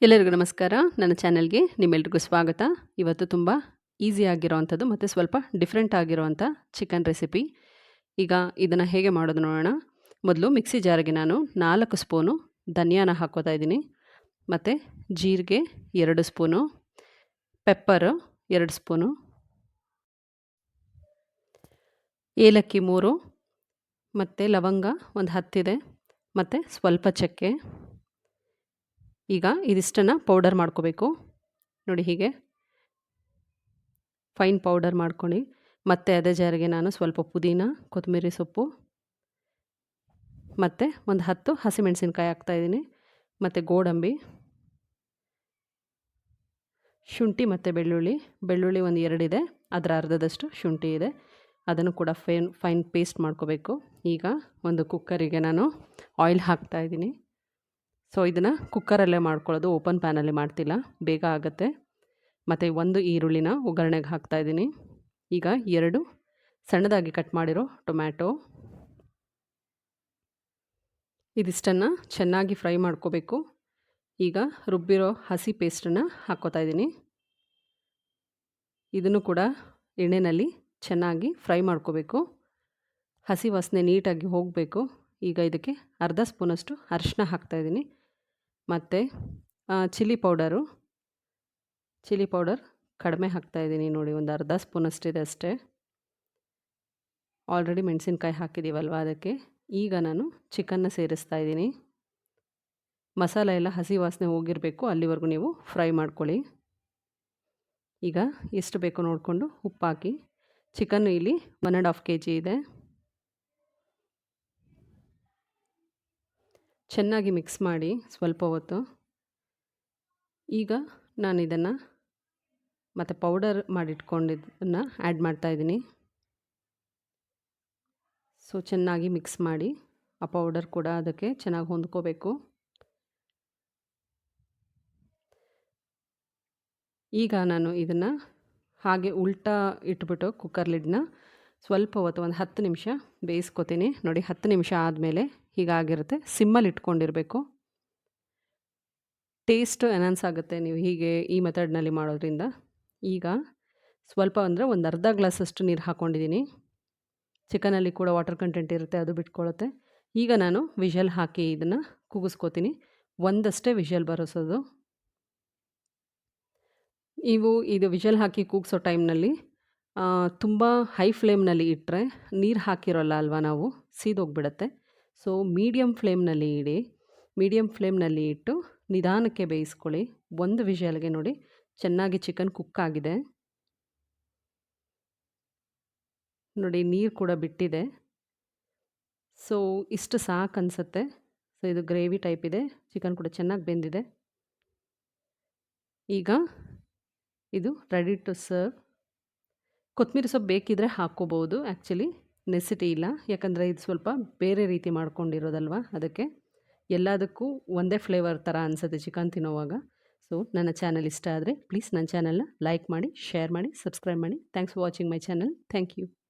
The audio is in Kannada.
ಎಲ್ಲರಿಗೂ ನಮಸ್ಕಾರ. ನನ್ನ ಚಾನೆಲ್‌ಗೆ ನಿಮ್ಮೆಲ್ರಿಗೂ ಸ್ವಾಗತ. ಇವತ್ತು ತುಂಬ ಈಸಿ ಆಗಿರೋವಂಥದ್ದು ಮತ್ತು ಸ್ವಲ್ಪ ಡಿಫ್ರೆಂಟ್ ಆಗಿರುವಂಥ ಚಿಕನ್ ರೆಸಿಪಿ. ಈಗ ಇದನ್ನು ಹೇಗೆ ಮಾಡೋದು ನೋಡೋಣ. ಮೊದಲು ಮಿಕ್ಸಿ ಜಾರಿಗೆ ನಾನು 4 ಸ್ಪೂನು ಧನಿಯಾನ ಹಾಕ್ಕೋತಾ ಇದ್ದೀನಿ. ಮತ್ತು ಜೀರಿಗೆ 2 ಸ್ಪೂನು, ಪೆಪ್ಪರು 2 ಸ್ಪೂನು, ಏಲಕ್ಕಿ 3 ಮತ್ತು ಲವಂಗ ಒಂದು 10 ಇದೆ, ಮತ್ತು ಸ್ವಲ್ಪ ಚಕ್ಕೆ. ಈಗ ಇದಿಷ್ಟನ್ನು ಪೌಡರ್ ಮಾಡ್ಕೋಬೇಕು. ನೋಡಿ ಹೀಗೆ ಫೈನ್ ಪೌಡರ್ ಮಾಡ್ಕೊಳ್ಳಿ. ಮತ್ತು ಅದೇ ಜಾರಿಗೆ ನಾನು ಸ್ವಲ್ಪ ಪುದೀನ, ಕೊತ್ತಂಬರಿ ಸೊಪ್ಪು ಮತ್ತು ಒಂದು 10 ಹಸಿಮೆಣಸಿನ್ಕಾಯಿ ಹಾಕ್ತಾಯಿದ್ದೀನಿ. ಮತ್ತು ಗೋಡಂಬಿ, ಶುಂಠಿ ಮತ್ತು ಬೆಳ್ಳುಳ್ಳಿ ಒಂದು 2 ಇದೆ, ಅದರ ಅರ್ಧದಷ್ಟು ಶುಂಠಿ ಇದೆ. ಅದನ್ನು ಕೂಡ ಫೈನ್ ಪೇಸ್ಟ್ ಮಾಡ್ಕೋಬೇಕು. ಈಗ ಒಂದು ಕುಕ್ಕರಿಗೆ ನಾನು ಆಯಿಲ್ ಹಾಕ್ತಾಯಿದ್ದೀನಿ. ಸೊ ಇದನ್ನು ಕುಕ್ಕರಲ್ಲೇ ಮಾಡ್ಕೊಳ್ಳೋದು, ಓಪನ್ ಪ್ಯಾನಲ್ಲಿ ಮಾಡ್ತಿಲ್ಲ, ಬೇಗ ಆಗುತ್ತೆ. ಮತ್ತು ಒಂದು ಈರುಳ್ಳಿನ ಒಗ್ಗರಣೆಗೆ ಹಾಕ್ತಾಯಿದ್ದೀನಿ. ಈಗ 2 ಸಣ್ಣದಾಗಿ ಕಟ್ ಮಾಡಿರೋ ಟೊಮ್ಯಾಟೊ. ಇದಿಷ್ಟನ್ನು ಚೆನ್ನಾಗಿ ಫ್ರೈ ಮಾಡ್ಕೋಬೇಕು. ಈಗ ರುಬ್ಬಿರೋ ಹಸಿ ಪೇಸ್ಟನ್ನು ಹಾಕ್ಕೋತಾ ಇದ್ದೀನಿ. ಇದನ್ನು ಕೂಡ ಎಣ್ಣೆಯಲ್ಲಿ ಚೆನ್ನಾಗಿ ಫ್ರೈ ಮಾಡ್ಕೋಬೇಕು. ಹಸಿ ವಾಸನೆ ನೀಟಾಗಿ ಹೋಗಬೇಕು. ಈಗ ಇದಕ್ಕೆ ಅರ್ಧ ಸ್ಪೂನಷ್ಟು ಅರಿಶಿನ ಹಾಕ್ತಾಯಿದ್ದೀನಿ. ಮತ್ತು ಚಿಲ್ಲಿ ಪೌಡರ್ ಕಡಿಮೆ ಹಾಕ್ತಾಯಿದ್ದೀನಿ. ನೋಡಿ, ಒಂದು ಅರ್ಧ ಸ್ಪೂನಷ್ಟಿದೆ ಅಷ್ಟೇ. ಆಲ್ರೆಡಿ ಮೆಣಸಿನ್ಕಾಯಿ ಹಾಕಿದ್ದೀವಲ್ವ ಅದಕ್ಕೆ. ಈಗ ನಾನು ಚಿಕನ್ನ ಸೇರಿಸ್ತಾ ಇದ್ದೀನಿ. ಮಸಾಲೆ ಎಲ್ಲ ಹಸಿ ವಾಸನೆ ಹೋಗಿರಬೇಕು, ಅಲ್ಲಿವರೆಗೂ ನೀವು ಫ್ರೈ ಮಾಡ್ಕೊಳ್ಳಿ. ಈಗ ಎಷ್ಟು ಬೇಕೋ ನೋಡಿಕೊಂಡು ಉಪ್ಪು ಹಾಕಿ. ಚಿಕನ್ನು ಇಲ್ಲಿ 1.5 kg ಇದೆ. ಚೆನ್ನಾಗಿ ಮಿಕ್ಸ್ ಮಾಡಿ ಸ್ವಲ್ಪ ಹೊತ್ತು. ಈಗ ನಾನು ಇದನ್ನು ಮತ್ತು ಪೌಡರ್ ಮಾಡಿಟ್ಕೊಂಡಿದ್ದನ್ನು ಆ್ಯಡ್ ಮಾಡ್ತಾಯಿದ್ದೀನಿ. ಸೊ ಚೆನ್ನಾಗಿ ಮಿಕ್ಸ್ ಮಾಡಿ. ಆ ಪೌಡರ್ ಕೂಡ ಅದಕ್ಕೆ ಚೆನ್ನಾಗಿ ಹೊಂದ್ಕೋಬೇಕು. ಈಗ ನಾನು ಇದನ್ನು ಹಾಗೆ ಉಲ್ಟಾ ಇಟ್ಬಿಟ್ಟು ಕುಕ್ಕರ್ ಲಿಡ್ನ ಸ್ವಲ್ಪ ಹೊತ್ತು ಒಂದು 10 ನಿಮಿಷ ಬೇಯಿಸ್ಕೊತೀನಿ. ನೋಡಿ, 10 ನಿಮಿಷ ಆದಮೇಲೆ ಹೀಗಾಗಿರುತ್ತೆ. ಸಿಮ್ಮಲ್ಲಿ ಇಟ್ಕೊಂಡಿರಬೇಕು. ಟೇಸ್ಟ್ ಎನ್ಹಾನ್ಸ್ ಆಗುತ್ತೆ ನೀವು ಹೀಗೆ ಈ ಮೆಥಡ್ನಲ್ಲಿ ಮಾಡೋದ್ರಿಂದ. ಈಗ ಸ್ವಲ್ಪ ಅಂದರೆ ಒಂದು ಅರ್ಧ ಗ್ಲಾಸಷ್ಟು ನೀರು ಹಾಕ್ಕೊಂಡಿದ್ದೀನಿ. ಚಿಕನಲ್ಲಿ ಕೂಡ ವಾಟರ್ ಕಂಟೆಂಟ್ ಇರುತ್ತೆ, ಅದು ಬಿಟ್ಕೊಳ್ಳುತ್ತೆ. ಈಗ ನಾನು ವಿಷಲ್ ಹಾಕಿ ಇದನ್ನು ಕೂಗಿಸ್ಕೋತೀನಿ. ಒಂದಷ್ಟೇ ವಿಷಲ್ ಬರೋಸೋದು. ನೀವು ಇದು ವಿಷಲ್ ಹಾಕಿ ಕೂಗಿಸೋ ಟೈಮ್ನಲ್ಲಿ ತುಂಬ ಹೈ ಫ್ಲೇಮ್ನಲ್ಲಿ ಇಟ್ಟರೆ ನೀರು ಹಾಕಿರೋಲ್ಲ ಅಲ್ವಾ ನಾವು, ಸೀದೋಗ್ಬಿಡುತ್ತೆ. ಸೊ ಮೀಡಿಯಮ್ ಫ್ಲೇಮ್ನಲ್ಲಿ ಇಡಿ. ಮೀಡಿಯಮ್ ಫ್ಲೇಮ್ನಲ್ಲಿ ಇಟ್ಟು ನಿಧಾನಕ್ಕೆ ಬೇಯಿಸ್ಕೊಳ್ಳಿ. ಒಂದು ವಿಷಲ್ಗೆ ನೋಡಿ ಚೆನ್ನಾಗಿ ಚಿಕನ್ ಕುಕ್ ಆಗಿದೆ. ನೋಡಿ, ನೀರು ಕೂಡ ಬಿಟ್ಟಿದೆ. ಸೊ ಇಷ್ಟು ಸಾಕು ಅನಿಸುತ್ತೆ. ಸೊ ಇದು ಗ್ರೇವಿ ಟೈಪ್ ಇದೆ. ಚಿಕನ್ ಕೂಡ ಚೆನ್ನಾಗಿ ಬೆಂದಿದೆ. ಈಗ ಇದು ರೆಡಿ ಟು ಸರ್ವ್. ಕೊತ್ತಂಬರಿ ಸೊಪ್ಪು ಬೇಕಿದ್ದರೆ ಹಾಕ್ಕೋಬೋದು. ಆ್ಯಕ್ಚುಲಿ ನೆಸಿಟಿ ಇಲ್ಲ, ಯಾಕಂದರೆ ಇದು ಸ್ವಲ್ಪ ಬೇರೆ ರೀತಿ ಮಾಡ್ಕೊಂಡಿರೋದಲ್ವ, ಅದಕ್ಕೆ ಎಲ್ಲದಕ್ಕೂ ಒಂದೇ ಫ್ಲೇವರ್ ಥರ ಅನಿಸುತ್ತೆ ಚಿಕನ್ ತಿನ್ನೋವಾಗ. ಸೊ ನನ್ನ ಚಾನಲ್ ಇಷ್ಟ ಆದರೆ ಪ್ಲೀಸ್ ನನ್ನ ಚಾನಲ್ನ ಲೈಕ್ ಮಾಡಿ, ಶೇರ್ ಮಾಡಿ, ಸಬ್ಸ್ಕ್ರೈಬ್ ಮಾಡಿ. Thanks for watching my channel. Thank you.